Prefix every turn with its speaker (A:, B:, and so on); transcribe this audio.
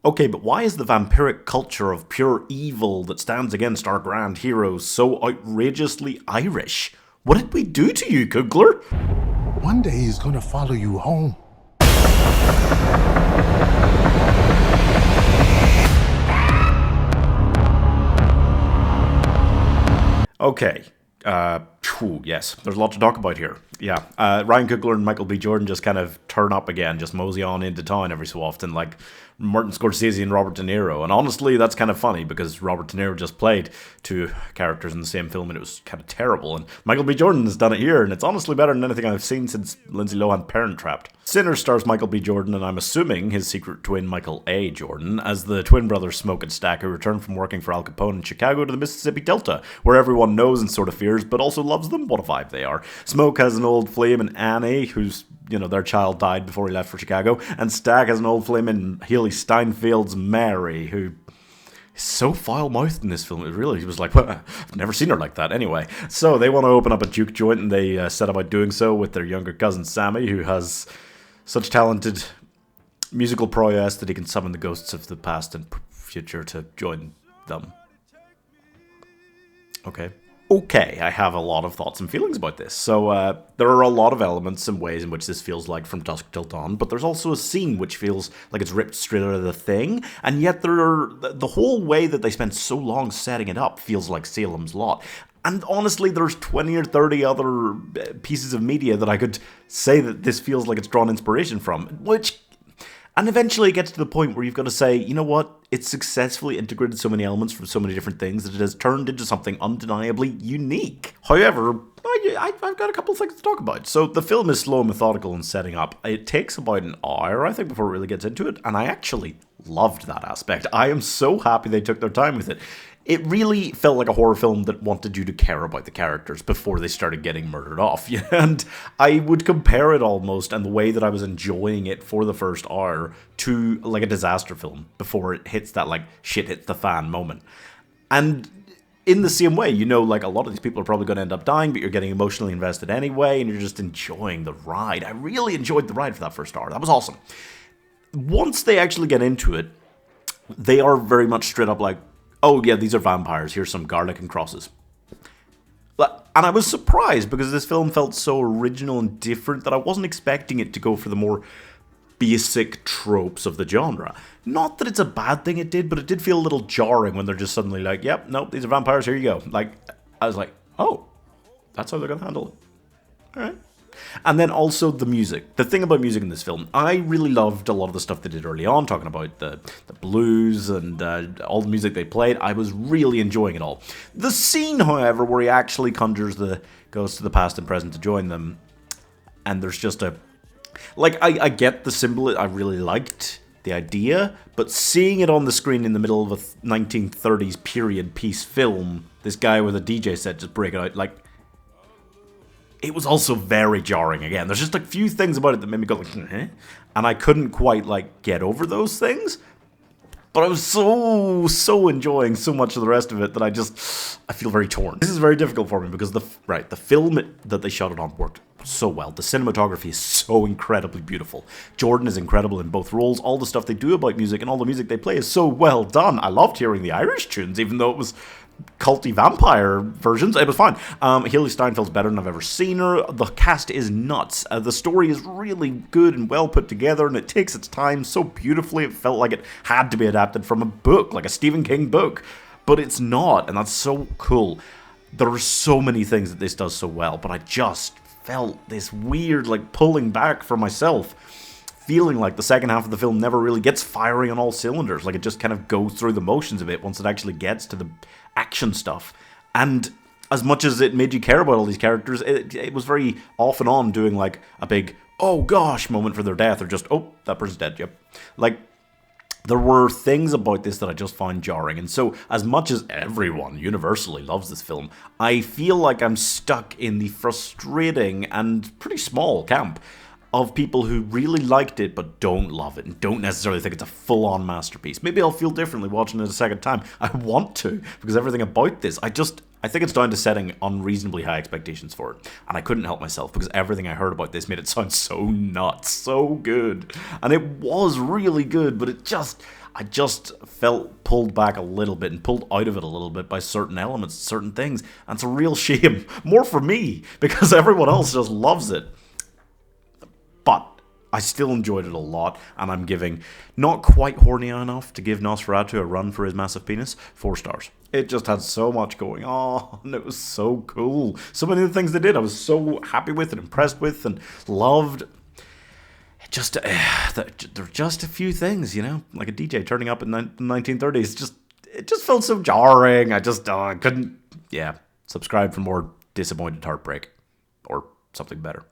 A: Okay, but why is the vampiric culture of pure evil that stands against our grand heroes so outrageously Irish? What did we do to you, Coogler?
B: One day he's gonna follow you home.
A: Okay. Yes, there's a lot to talk about here. Yeah, Ryan Coogler and Michael B. Jordan just kind of turn up again, just mosey on into town every so often, like Martin Scorsese and Robert De Niro. And honestly, that's kind of funny because Robert De Niro just played two characters in the same film and it was kind of terrible. And Michael B. Jordan has done it here, and it's honestly better than anything I've seen since Lindsay Lohan Parent Trapped. Sinners stars Michael B. Jordan, and I'm assuming his secret twin Michael A. Jordan, as the twin brothers Smoke and Stack, who return from working for Al Capone in Chicago to the Mississippi Delta, where everyone knows and sort of fears, but also loves them. What a vibe they are. Smoke has an old flame in Annie, who's, their child died before he left for Chicago, and Stack has an old flame in Hailee Steinfeld's Mary, who is so foul-mouthed in this film. He was like, well, I've never seen her like that anyway. So they want to open up a juke joint, and they set about doing so with their younger cousin Sammy, who has such talented musical prowess that he can summon the ghosts of the past and future to join them. Okay, I have a lot of thoughts and feelings about this. So there are a lot of elements and ways in which this feels like From Dusk Till Dawn, but there's also a scene which feels like it's ripped straight out of The Thing, and yet the whole way that they spent so long setting it up feels like Salem's Lot. And honestly, there's 20 or 30 other pieces of media that I could say that this feels like it's drawn inspiration from, and eventually it gets to the point where you've got to say, you know what, it's successfully integrated so many elements from so many different things that it has turned into something undeniably unique. However, I've got a couple of things to talk about. So the film is slow and methodical in setting up. It takes about an hour, I think, before it really gets into it, and I actually loved that aspect. I am so happy they took their time with it. It really felt like a horror film that wanted you to care about the characters before they started getting murdered off. And I would compare it almost, and the way that I was enjoying it for the first hour, to like a disaster film before it hits that like shit hits the fan moment. And in the same way, like a lot of these people are probably going to end up dying, but you're getting emotionally invested anyway, and you're just enjoying the ride. I really enjoyed the ride for that first hour. That was awesome. Once they actually get into it, they are very much straight up like, oh yeah, these are vampires, here's some garlic and crosses. And I was surprised because this film felt so original and different that I wasn't expecting it to go for the more basic tropes of the genre. Not that it's a bad thing it did, but it did feel a little jarring when they're just suddenly like, yep, nope, these are vampires, here you go. I was like, oh, that's how they're going to handle it. Alright. And then also the music. The thing about music in this film, I really loved a lot of the stuff they did early on, talking about the blues and all the music they played. I was really enjoying it all. The scene, however, where he actually conjures the ghosts of the past and present to join them, and there's just a... I get the symbol, I really liked the idea, but seeing it on the screen in the middle of a 1930s period piece film, this guy with a DJ set just breaking out, it was also very jarring again. There's just a few things about it that made me go and I couldn't quite get over those things. But I was so enjoying so much of the rest of it that I feel very torn. This is very difficult for me because the film that they shot it on worked so well. The cinematography is so incredibly beautiful. Jordan is incredible in both roles. All the stuff they do about music and all the music they play is so well done. I loved hearing the Irish tunes, even though it was culty vampire versions. It was fine. Hailee Steinfeld's better than I've ever seen her. The cast is nuts. The story is really good and well put together, and it takes its time so beautifully. It felt like it had to be adapted from a book, like a Stephen King book, but it's not, and that's so cool. There are so many things that this does so well, but I just felt this weird pulling back from myself, feeling like the second half of the film never really gets firing on all cylinders. It just kind of goes through the motions of it once it actually gets to the action stuff. And as much as it made you care about all these characters, it was very off and on doing a big, oh gosh, moment for their death, or just, oh, that person's dead, yep. There were things about this that I just found jarring. And so, as much as everyone universally loves this film, I feel like I'm stuck in the frustrating and pretty small camp of people who really liked it but don't love it and don't necessarily think it's a full-on masterpiece. Maybe I'll feel differently watching it a second time. I want to, because everything about this, I think it's down to setting unreasonably high expectations for it. And I couldn't help myself because everything I heard about this made it sound so nuts, so good. And it was really good, but I just felt pulled back a little bit and pulled out of it a little bit by certain elements, certain things. And it's a real shame. More for me, because everyone else just loves it. But I still enjoyed it a lot, and I'm giving, not quite horny enough to give Nosferatu a run for his massive penis, 4 stars. It just had so much going on, and it was so cool. So many of the things they did, I was so happy with and impressed with and loved. There are just a few things, like a DJ turning up in the 1930s. It just felt so jarring. I couldn't, subscribe for more disappointed heartbreak or something better.